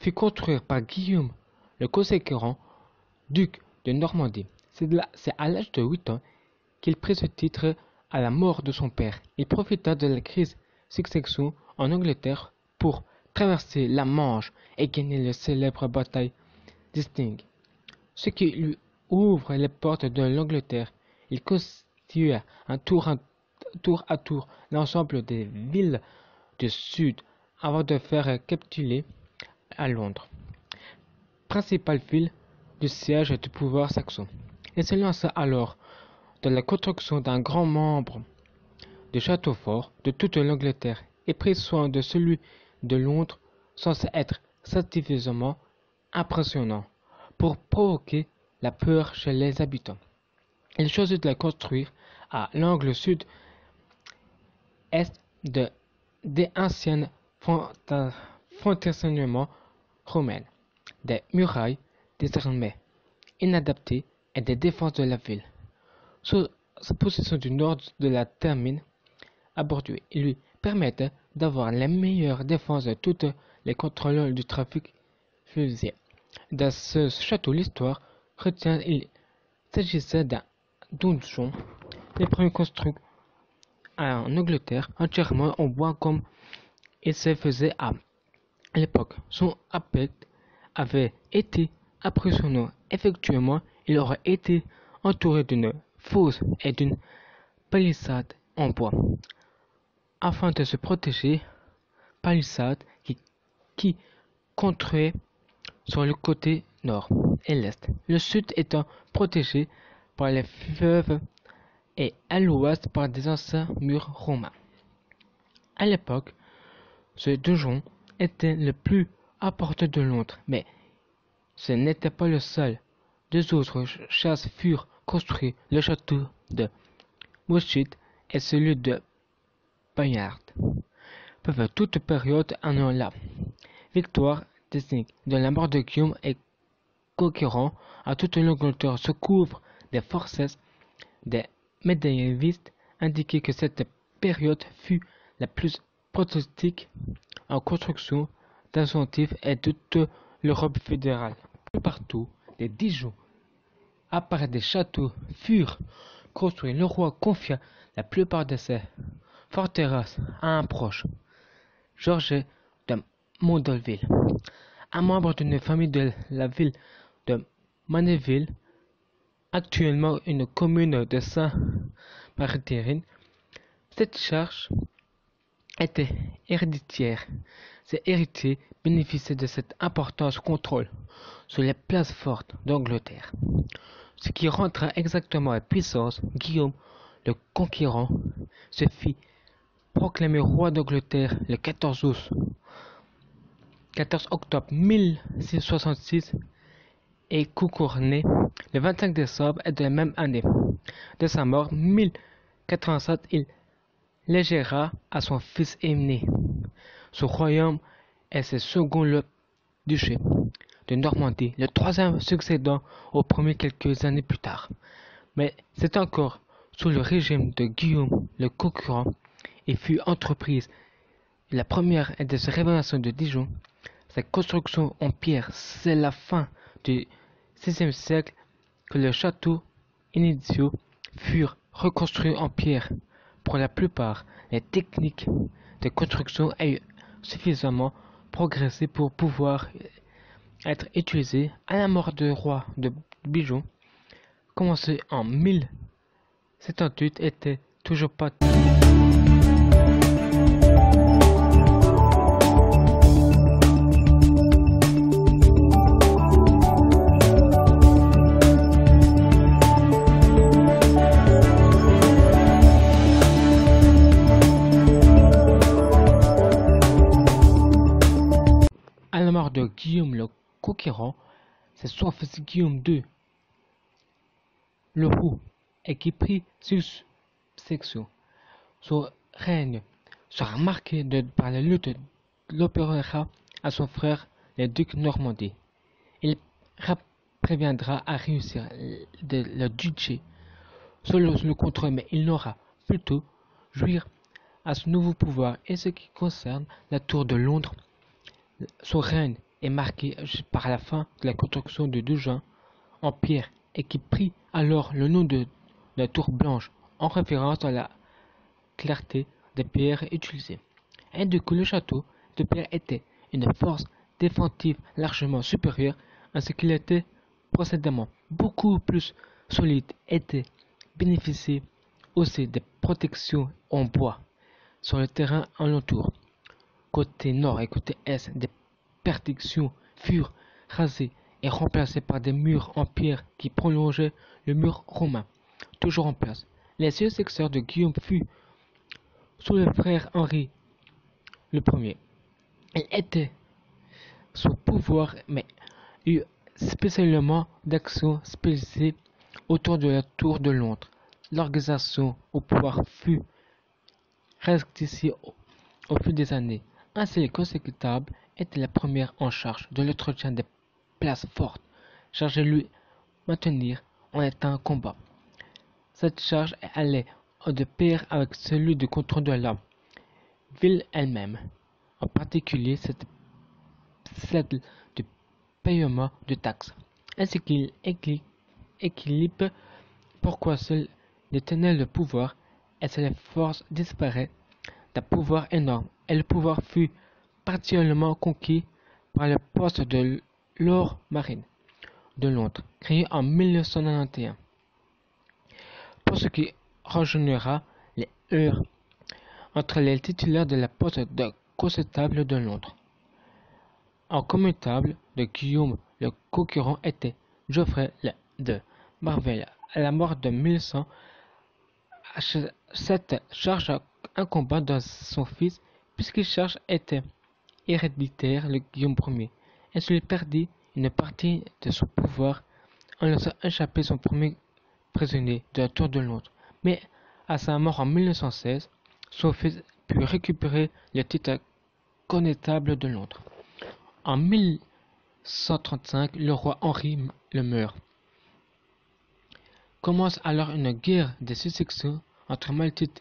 fut construit par Guillaume le Conquérant, duc de Normandie. C'est à l'âge de 8 ans qu'il prit ce titre à la mort de son père. Il profita de la crise succession en Angleterre pour traverser la Manche et gagner la célèbre bataille d'Hastings, ce qui lui ouvre les portes de l'Angleterre. Il constitua tour à tour l'ensemble des villes du sud avant de faire capituler à Londres, principale ville du siège du pouvoir saxon. Il se lança alors dans la construction d'un grand nombre de châteaux forts de toute l'Angleterre et prit soin de celui de Londres sans être suffisamment impressionnant pour provoquer la peur chez les habitants. Il choisit de la construire à l'angle sud-est des anciennes fortifications romaines, des murailles désormais inadaptées et des défenses de la ville. Sous sa position du nord de la termine à Bordeaux, il lui permettait d'avoir les meilleures défenses de toutes les contrôles du trafic fluvial. Dans ce château, l'histoire retient il s'agissait d'un donjon, les premiers construits en Angleterre, entièrement en bois comme il se faisait à l'époque. Son aspect avait été impressionnant. Effectivement, il aurait été entouré d'une fosse et d'une palissade en bois, afin de se protéger, palissade qui contrôlait sur le côté nord et l'est, le sud étant protégé par les fleuves et à l'ouest par des anciens murs romains. À l'époque, ce donjon était le plus important de Londres, mais ce n'était pas le seul. Deux autres châsses furent construits, le château de Mouchit et celui de Bayard. Peuvent toute période en la victoire d'Hastings, de la mort de Guillaume et Conquérant à toute l'Angleterre se couvre des forces des médiévistes indiquent que cette période fut la plus prolifique en construction d'incentives et de toute l'Europe fédérale. Plus partout, des Dijon, à part des châteaux, furent construits. Le roi confia la plupart de ses forteresses à un proche, Georges de Mondeville, un membre d'une famille de la ville de Manéville, actuellement une commune de Saint-Martin. Cette charge était héréditaire. Ses héritiers bénéficiaient de cet important contrôle sur les places fortes d'Angleterre, ce qui rentra exactement à puissance. Guillaume le Conquérant se fit proclamer roi d'Angleterre le 14 octobre 1666 et couronné le 25 décembre de la même année. De sa mort 1087, il légera à son fils aîné son royaume et ses second le duché de Normandie, le troisième succédant au premier quelques années plus tard. Mais c'est encore sous le régime de Guillaume le Conquérant et fut entreprise la première des révélations de Dijon. Sa construction en pierre, c'est la fin du VIe siècle que les châteaux initiaux furent reconstruits en pierre. Pour la plupart, les techniques de construction ont suffisamment progressé pour pouvoir être utilisées. À la mort du roi de Dijon, commencée en 1078, était toujours pas à la mort de Guillaume le Conquérant. C'est son fils Guillaume II le Roux et qui prit succession. Son règne sera marqué par la lutte de l'opéra à son frère le duc de Normandie. Il préviendra à réussir le duché sous le contrôle, mais il n'aura plutôt jouir à ce nouveau pouvoir. Et ce qui concerne la tour de Londres, son règne est marqué par la fin de la construction de 2 gens en pierre et qui prit alors le nom de la tour blanche en référence à la clarté des pierres utilisées. Et du coup le château de pierre était une force défensive largement supérieure à ce qu'il était précédemment, beaucoup plus solide, était bénéficiait aussi des protections en bois sur le terrain alentour. Côté nord et côté est, des protections furent rasées et remplacées par des murs en pierre qui prolongeaient le mur romain, toujours en place. Les successeurs de Guillaume furent sous le frère Henri le Premier. Il était sous pouvoir, mais eut spécialement d'actions spécifiques autour de la tour de Londres. L'organisation au pouvoir fut rectifiée au fil des années. Ainsi, les consécutables était la première en charge de l'entretien des places fortes, chargée de lui maintenir en état de combat. Cette charge allait de pair avec celui du contrôle de la ville elle-même, en particulier celle du paiement de taxes, ainsi qu'il équilibre pourquoi seul détenait le pouvoir et si les forces disparaissent d'un pouvoir énorme, et le pouvoir fut partiellement conquis par le poste de Lord Marine de Londres, créé en 1991, pour ce qui rejoignera les heures entre les titulaires de la poste de constable de Londres. En commutable de Guillaume, le concurrent était Geoffrey de Marville. À la mort de 1100, cette charge incomba dans son fils, puisque charge était héréditaire le Guillaume Ier, et s'il perdit une partie de son pouvoir en laissant échapper son premier prisonnier de la tour de Londres. Mais à sa mort en 1916, son fils put récupérer le titre connétable de Londres. En 1135, le roi Henri le meurt. Commence alors une guerre de succession entre Mathilde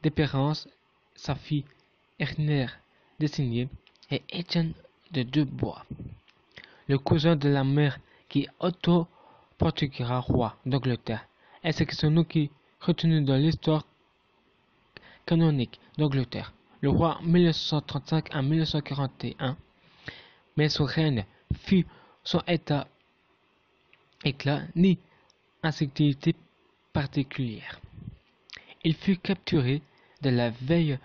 d'Espérance, sa fille Ernest d'Essigny, et Étienne de Dubois, le cousin de la mère qui auto-portuguera roi d'Angleterre, et c'est ce nom qui est retenu dans l'histoire canonique d'Angleterre. Le roi 1935 à 1941, mais son règne fut sans éclat ni insécurité particulière. Il fut capturé de la veille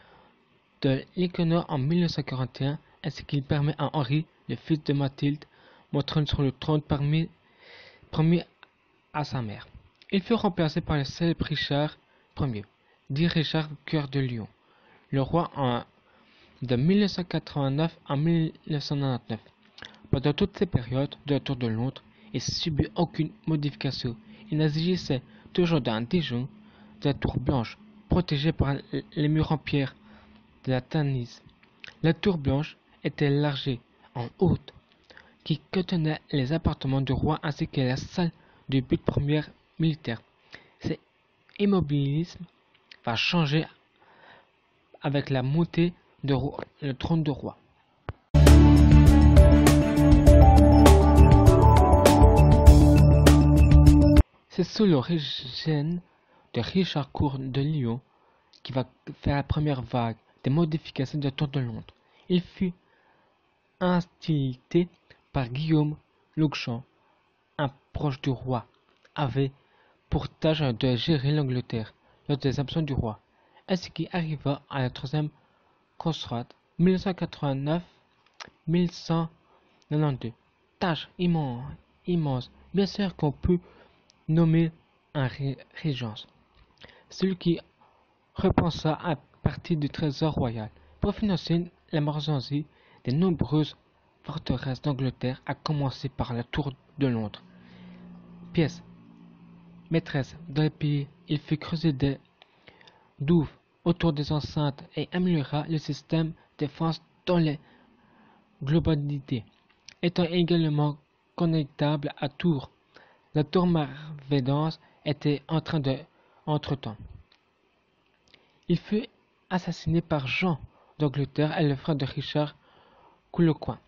de l'Équinoxe en 1941, ainsi qu'il permet à Henri, le fils de Mathilde, montrant sur le trône promis à sa mère. Il fut remplacé par le célèbre Richard Ier, dit Richard Cœur de Lion, le roi de 1989 à 1999. Pendant toutes ces périodes de la tour de Londres, il ne subit aucune modification. Il n'agissait toujours d'un donjon de la tour blanche, protégée par les murs en pierre de la Tamise. La tour blanche était élargie en haute, qui contenait les appartements du roi ainsi que la salle du but première militaire. Cet immobilisme va changer avec la montée de le trône de roi. C'est sous le régime de Richard Coeur de Lion qui va faire la première vague des modifications de la tour de Londres. Il fut installé par Guillaume Longchamp, un proche du roi, avait pour tâche de gérer l'Angleterre lors des absences du roi, ainsi qu'il arriva à la troisième croisade 1989-1192. Tâche immense, bien sûr qu'on peut nommer un régence, celui qui repensa à partir du trésor royal pour financer la marchandise des nombreuses forteresses d'Angleterre, à commencer par la tour de Londres. Pièce maîtresse dans le pays, il fit creuser des douves autour des enceintes et améliora le système de défense dans les globalités, étant également connectable à Tours. La tour Marvédance était en train de entre-temps. Il fut assassiné par Jean d'Angleterre et le frère de Richard Coulecoin.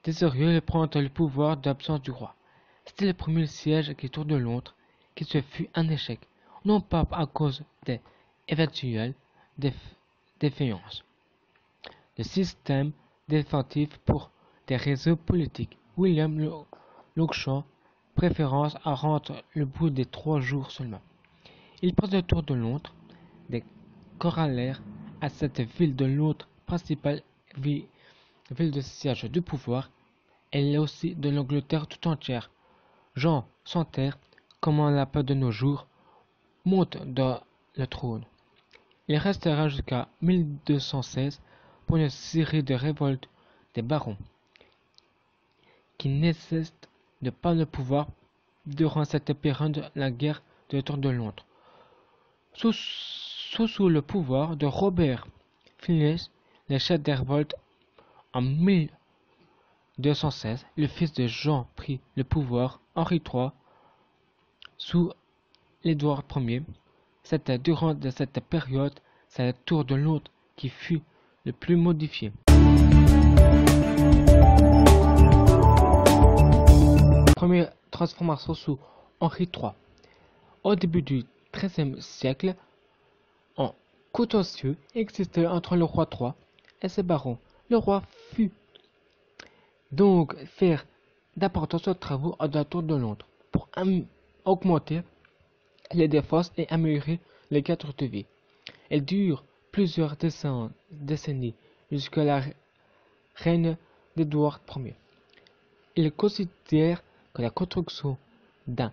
désireux de prendre le pouvoir d'absence du roi. C'était le premier siège qui tour de Londres, qui se fut un échec, non pas à cause des éventuelles défaillances. Le système défensif pour des raisons politiques. William Longshaw préférence à rendre le bout des 3 jours seulement. Il passe le tour de Londres, des corollaires à cette ville de Londres, principale ville de siège du pouvoir. Elle est aussi de l'Angleterre tout entière. Jean sans terre, comme on l'appelle de nos jours, monte dans le trône. Il restera jusqu'à 1216 pour une série de révoltes des barons, qui ne cessent de prendre le pouvoir durant cette période de la guerre de tour de Londres. Sous le pouvoir de Robert Fiennes, le chef des révoltes, en 1216, le fils de Jean prit le pouvoir, Henri III, sous Édouard Ier. C'était durant cette période, c'est la tour de Londres qui fut le plus modifié. Première transformation sous Henri III. Au début du XIIIe siècle, un contentieux existait entre le roi III et ses barons. Le roi fut donc faire d'importants travaux à la tour de Londres pour augmenter les défenses et améliorer les cadres de vie. Elle dure plusieurs décennies jusqu'à la règne d'Édouard Ier. Il considère que la construction d'un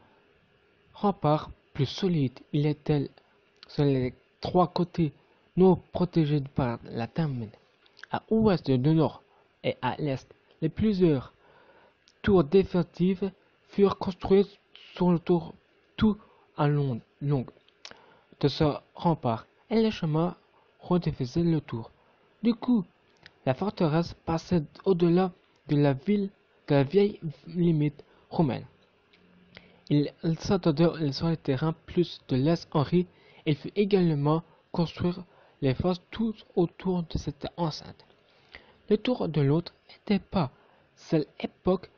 rempart plus solide, il est sur les 3 côtés non protégés par la termine. À ouest, du nord et à l'est, les plusieurs tours défensives furent construites sur le tour tout à long de ce rempart, et les chemins rediffusaient le tour. Du coup, la forteresse passait au-delà de la vieille limite romaine. Il s'attendait sur le terrain plus de l'Est Henri. Il fut également construire les forces tout autour de cette enceinte. Le tour de Londres n'était pas seule époque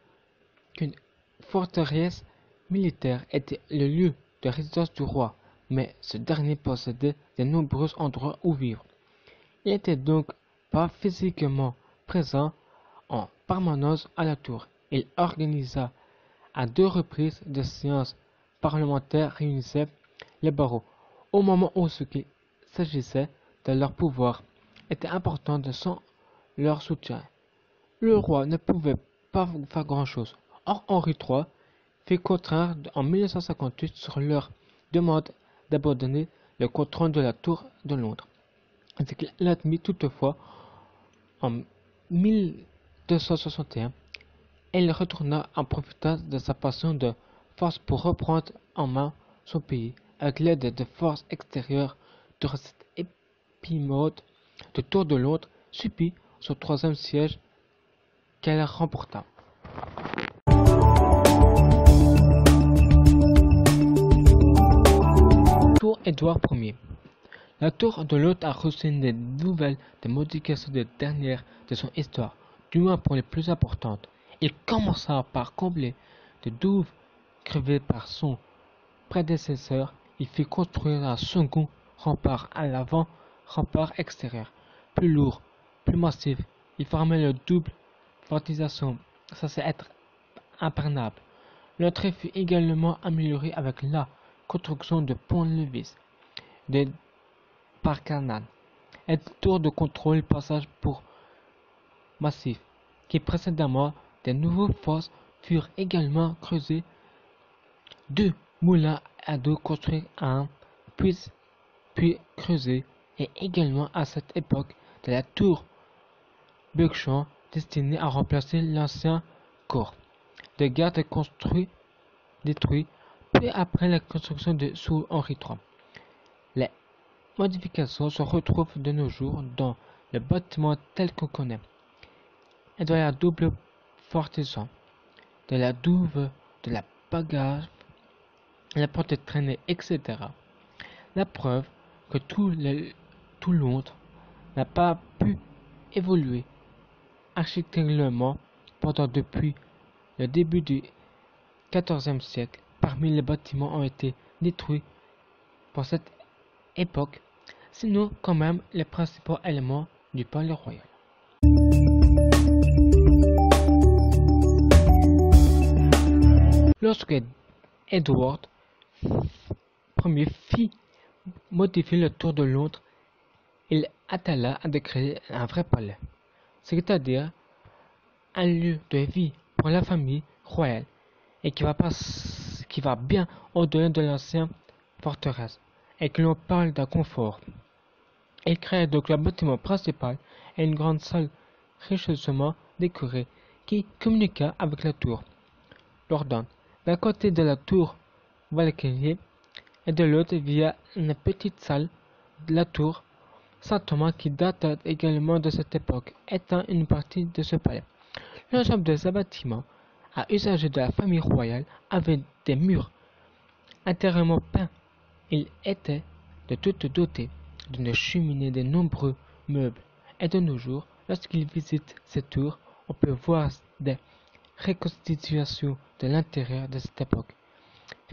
qu'une forteresse militaire était le lieu de résidence du roi, mais ce dernier possédait de nombreux endroits où vivre. Il n'était donc pas physiquement présent en permanence à la tour. Il organisa à 2 reprises des séances parlementaires réunissaient les barreaux. Au moment où ce qu'il s'agissait de leur pouvoir était important sans leur soutien. Le roi ne pouvait pas faire grand-chose. Or Henri III fit contraire en 1958 sur leur demande d'abandonner le contrôle de la tour de Londres. Il l'admit toutefois en 1261. Il retourna en profitant de sa passion de force pour reprendre en main son pays avec l'aide de forces extérieures. Durant cette épisode, le tour de Londres subit son 3e siège qu'elle remporta. Tour Édouard Ier. La tour de Londres a reçu des nouvelles des modifications de dernière de son histoire, du moins pour les plus importantes. Il commença par combler de douves crevées par son prédécesseur. Il fit construire un second rempart à l'avant, rempart extérieur, plus lourd, plus massif. Il formait le double fortification, censé être imprenable. L'entrée fut également améliorée avec la construction de pont-levis, de Parcanan, et de tours de contrôle passage pour massifs, qui précédemment des nouveaux fosses furent également creusés. 2 moulins à dos construits à puis creusés, et également à cette époque de la tour Buckshot destinée à remplacer l'ancien corps de garde détruit peu après la construction de sous Henri III. Les modifications se retrouvent de nos jours dans le bâtiment tel qu'on connaît, et dans la double fortison, de la douve, de la bagage, la porte de traînée, etc. La preuve que tout Londres n'a pas pu évoluer architecturalement Cependant, depuis le début du XIVe siècle, parmi les bâtiments ont été détruits pour cette époque, sinon quand même les principaux éléments du palais royal. Lorsque Edward Ier fit modifier le tour de Londres, il attela à de créer un vrai palais, c'est-à-dire un lieu de vie pour la famille royale et qui va bien au-delà de l'ancienne forteresse et que l'on parle d'un confort. Il créa donc le bâtiment principal et une grande salle richement décorée qui communiqua avec la tour Lordon, d'un côté de la tour Valkyrie et de l'autre via une petite salle de la tour Saint-Thomas qui date également de cette époque, étant une partie de ce palais. L'ensemble de ce bâtiment, à usage de la famille royale, avait des murs intérieurement peints. Il était de toute doté d'une cheminée, de nombreux meubles, et de nos jours, lorsqu'il visite ces tours, on peut voir des reconstitutions de l'intérieur de cette époque,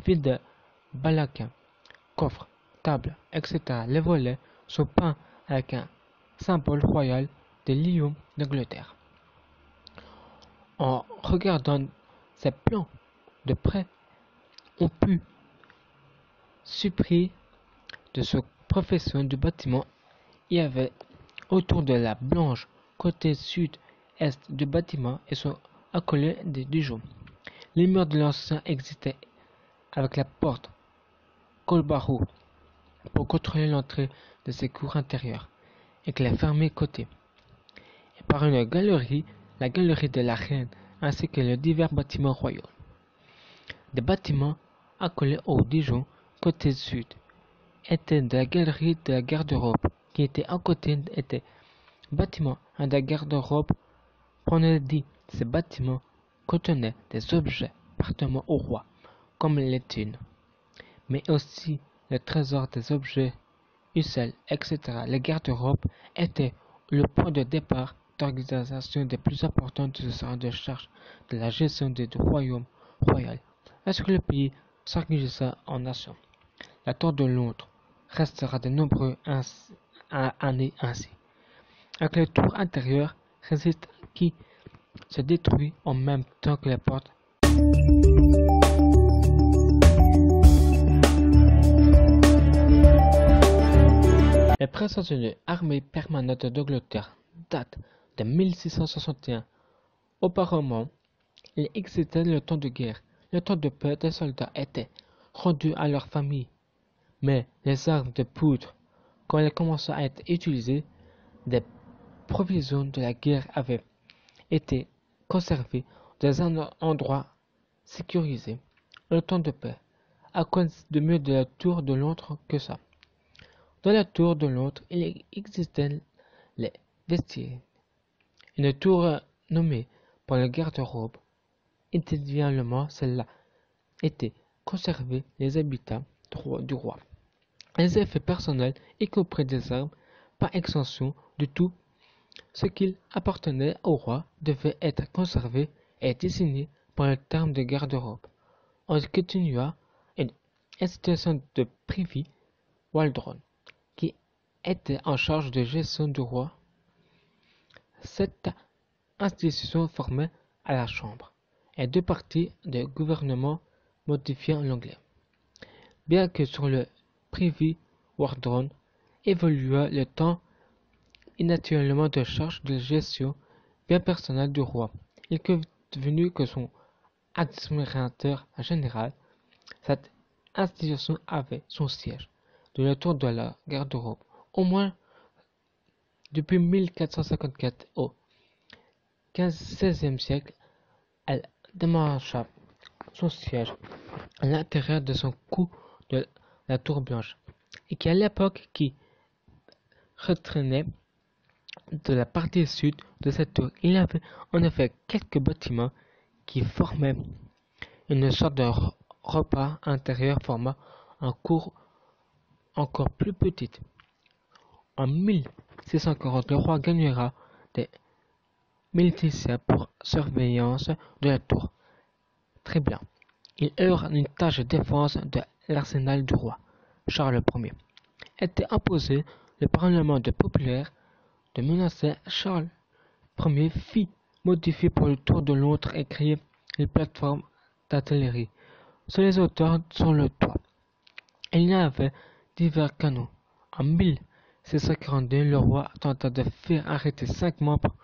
faites de baldaquins, coffres, tables, etc. Les volets sont peints avec un symbole royal de lion d'Angleterre. En regardant ces plans de près, on peut surpris de ce profession du bâtiment. Il y avait autour de la blanche côté sud-est du bâtiment et sont accolés des Dijon. Les murs de l'ancien existaient avec la porte Colbarou pour contrôler l'entrée de ces cours intérieures et que les fermés côté. Et par une galerie, la galerie de la Reine ainsi que les divers bâtiments royaux. Des bâtiments accolés au Dijon côté sud étaient de la galerie de la garde-robe qui était à côté était bâtiment de la garde-robe. Prenez dit, ces bâtiments contenaient des objets appartenant au roi, comme les thunes, mais aussi le trésor des objets, ucelles, etc. Les garde-robes étaient le point de départ d'organisation des plus importantes de ce de charge de la gestion du royaume royal, lorsque le pays s'organisa en nation. La tour de Londres restera de nombreuses années ainsi, avec le tour intérieur résiste qui se détruit en même temps que les portes. Les présence d'une armée permanente d'Angleterre date de 1661. Auparavant, il existait le temps de guerre. Le temps de paix des soldats étaient rendus à leur famille. Mais les armes de poudre, quand elles commençaient à être utilisées, des provisions de la guerre avaient été conservées dans un endroit sécurisé. Le temps de paix, à cause de mieux de la tour de Londres que ça. Dans la tour de Londres, il existait les vestiaires. Une tour nommée pour le garde-robe. Individuellement, celle-là était conservée les habitants du roi. Les effets personnels, y compris des armes, par extension de tout ce qui appartenait au roi, devait être conservé et désigné par le terme de garde-robe. On continua une institution de Privy Waldron, qui était en charge de gestion du roi. Cette institution formait à la Chambre et deux parties de gouvernement modifiant l'anglais. Bien que sur le Privy Waldron évolua le temps inhabituellement de charge de gestion bien personnelle du roi, il est devenu que son administrateur général. Cette institution avait son siège de la tour de la garde-robe. Au moins depuis 1454 au XVIe siècle, elle démarcha son siège à l'intérieur de son cou de la tour blanche, et qui à l'époque qui retraînait de la partie sud de cette tour. Il y avait en effet quelques bâtiments qui formaient une sorte de repas intérieur formant un cour encore plus petite. En 1640, le roi gagnera des militaire pour surveillance de la tour. Très bien. Il eurent une tâche de défense de l'arsenal du roi, Charles Ier. Était imposé le Parlement de populaire de menacer Charles Ier fit modifier pour le tour de Londres et créer une plateforme d'artillerie sur les hauteurs sur le toit. Il y avait divers canons. En 1642, le roi tenta de faire arrêter 5 membres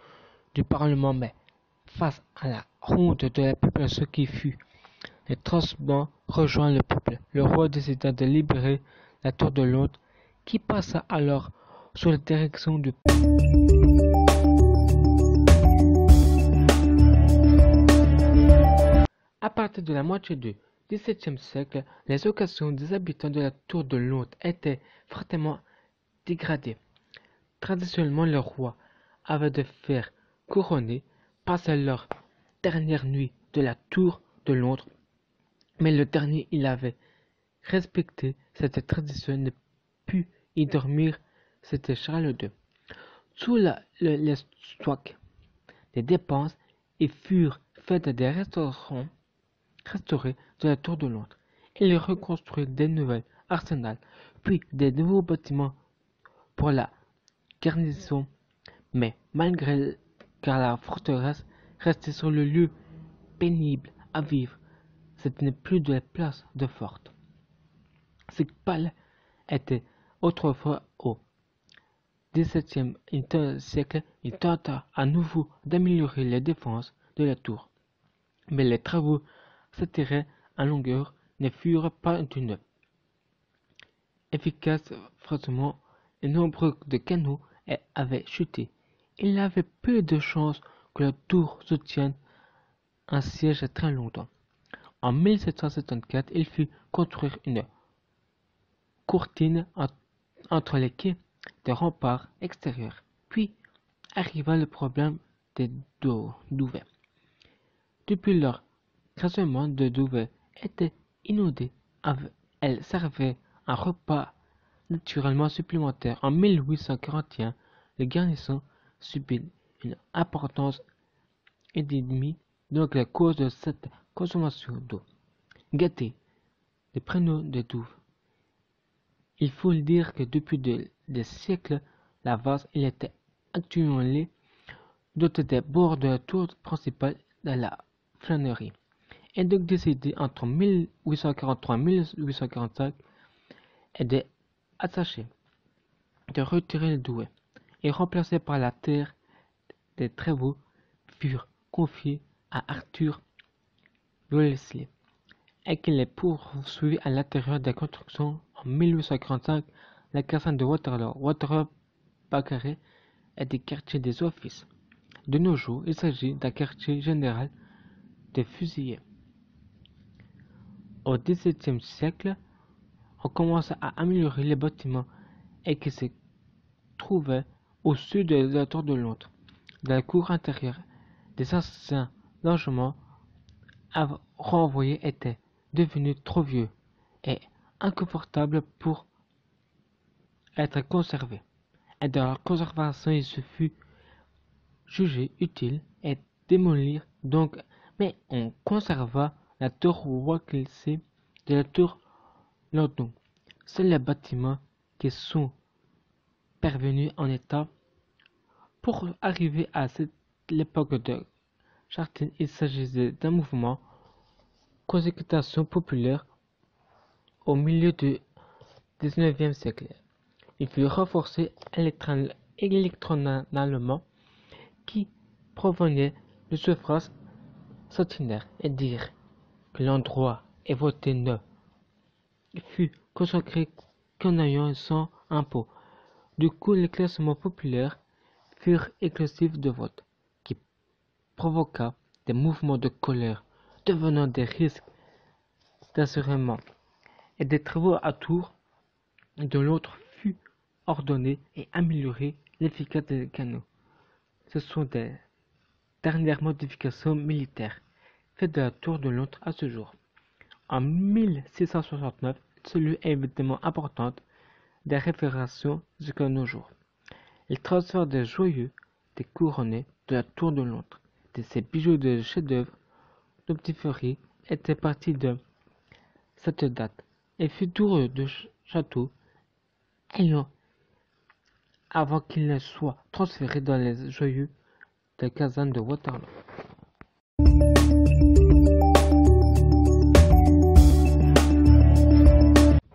du Parlement, mais face à la honte de la population qui fut, les Transbans rejoint le peuple. Le roi décida de libérer la tour de Londres, qui passa alors sous la direction du À partir de la moitié du XVIIe siècle, les occasions des habitants de la tour de Londres étaient fortement dégradées. Traditionnellement, le roi avait de faire couronner passer leur dernière nuit de la tour de Londres, mais le dernier il avait respecté cette tradition et ne put y dormir, c'était Charles II. Sous l'estoic des dépenses, ils furent faites des restaurés de la tour de Londres. Il reconstruit des nouvelles arsenals, puis des nouveaux bâtiments pour la garnison, mais malgré que la forteresse restait sur le lieu pénible à vivre, ce n'est plus de la place de forte. Ce palais était autrefois au XVIIe siècle. Il tenta à nouveau d'améliorer les défenses de la tour, mais les travaux s'étiraient en longueur ne furent pas d'une efficace forcément le nombre de canons avait chuté. Il y avait peu de chances que la tour soutienne un siège très longtemps. En 1774, il fit construire une courtine entre les quais des remparts extérieurs. Puis arriva le problème des duvets. Depuis leur classement de duvets était inondé, elle servait un repas naturellement supplémentaire. En 1841, le garnison subit une importance endémique donc à cause de cette consommation d'eau. Gâté, le prénom de douve. Il faut le dire que depuis des siècles, la vase il était actuellement doté des bords de la tour principale de la flânerie. Et donc décidé entre 1843 et 1845 et d'attacher, de retirer le douai et remplacé par la terre des travaux furent confiés à Arthur Wellesley et qu'il est poursuivi à l'intérieur des constructions. En 1845, la caserne de Waterloo Bacaré est des quartiers des offices. De nos jours, il s'agit d'un quartier général de fusillés. Au XVIIe siècle, on commence à améliorer les bâtiments et qui se trouvaient au sud de la tour de Londres. Dans la cour intérieure, des anciens logements renvoyés étaient devenus trop vieux et inconfortables pour être conservés. Et dans leur conservation, il se fut jugé utile et démolir donc, mais on conserva la tour Walkley de la tour London. Seuls les bâtiments qui sont parvenus en état. Pour arriver à l'époque de Chartine, il s'agissait d'un mouvement consécration populaire au milieu du XIXe siècle. Il fut renforcé électoralement qui provenait du suffrage centenaire et dire que l'endroit est voté ne fut consacré qu'en ayant sans impôt. Du coup, les classements populaires furent exclusifs de vote, qui provoqua des mouvements de colère, devenant des risques d'assurément, et des travaux à tour de l'autre fut ordonné et amélioré l'efficacité des canons. Ce sont des dernières modifications militaires faites de la tour de Londres à ce jour. En 1669, celui est évidemment importante des références jusqu'à nos jours. Le transfert des joyaux était couronnée de la tour de Londres. De ces bijoux de chef-d'œuvre d'optiférie étaient partis de cette date et fut tour de château ayant avant qu'il ne soit transféré dans les joyaux de caserne de Waterloo.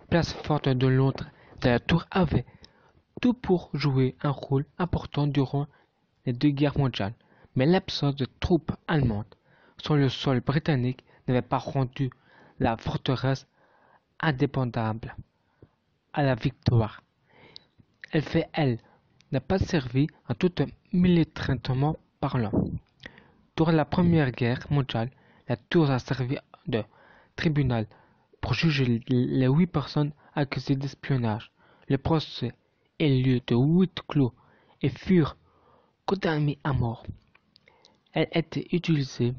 Place forte de Londres de la tour avait tout pour jouer un rôle important durant les deux guerres mondiales, mais l'absence de troupes allemandes sur le sol britannique n'avait pas rendu la forteresse indépendable à la victoire. Elle n'a pas servi à tout militairement parlant. Durant la Première Guerre mondiale, la tour a servi de tribunal pour juger les 8 personnes accusées d'espionnage. Le procès eut lieu de huis clos et furent condamnés à mort. Elle était utilisée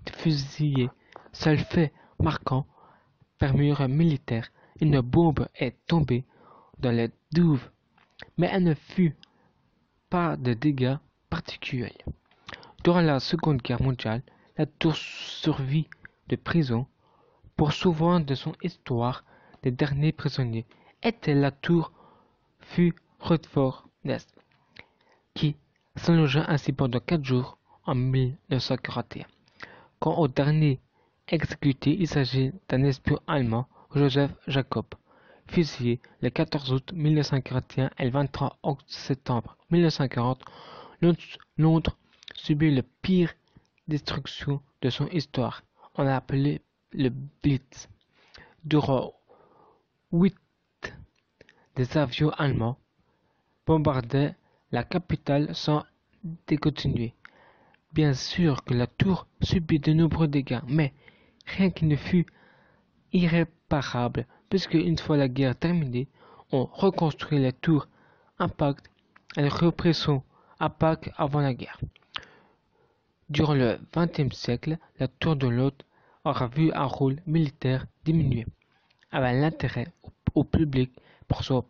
de fusiller. Seul fait marquant, par mur militaire, une bombe est tombée dans les douves, mais elle ne fut pas de dégâts particuliers. Durant la Seconde Guerre mondiale, la tour survit de prison. Pour souvent de son histoire, les derniers prisonniers étaient la tour fut Rutherford Nest, qui s'allongea ainsi pendant 4 jours en 1941. Quant au dernier exécuté, il s'agit d'un espion allemand, Joseph Jacob, fusillé le 14 août 1941 et le 23 septembre 1940. Londres subit la pire destruction de son histoire. On l'a appelé le Blitz. Durant 8 des avions allemands bombardaient la capitale sans décontinuer. Bien sûr que la tour subit de nombreux dégâts, mais rien qui ne fût irréparable, puisque une fois la guerre terminée, on reconstruit la tour intacte. Elle reprit son impact avant la guerre. Durant le XXe siècle, la tour de Londres aura vu un rôle militaire diminuer, avec l'intérêt au public pour son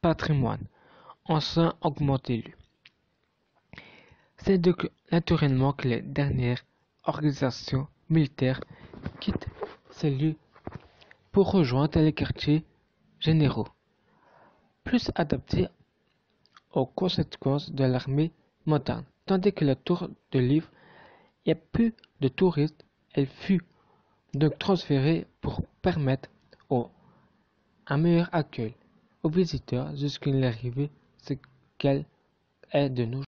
patrimoine ancien augmenté lui. C'est donc naturellement que les dernières organisations militaires quittent ces lieux pour rejoindre les quartiers généraux, plus adaptés aux conséquences de l'armée moderne. Tandis que la tour de Londres y a peu de touristes, elle fut donc transférée pour permettre un meilleur accueil aux visiteurs jusqu'à l'arrivée ce qu'elle est de nos jours.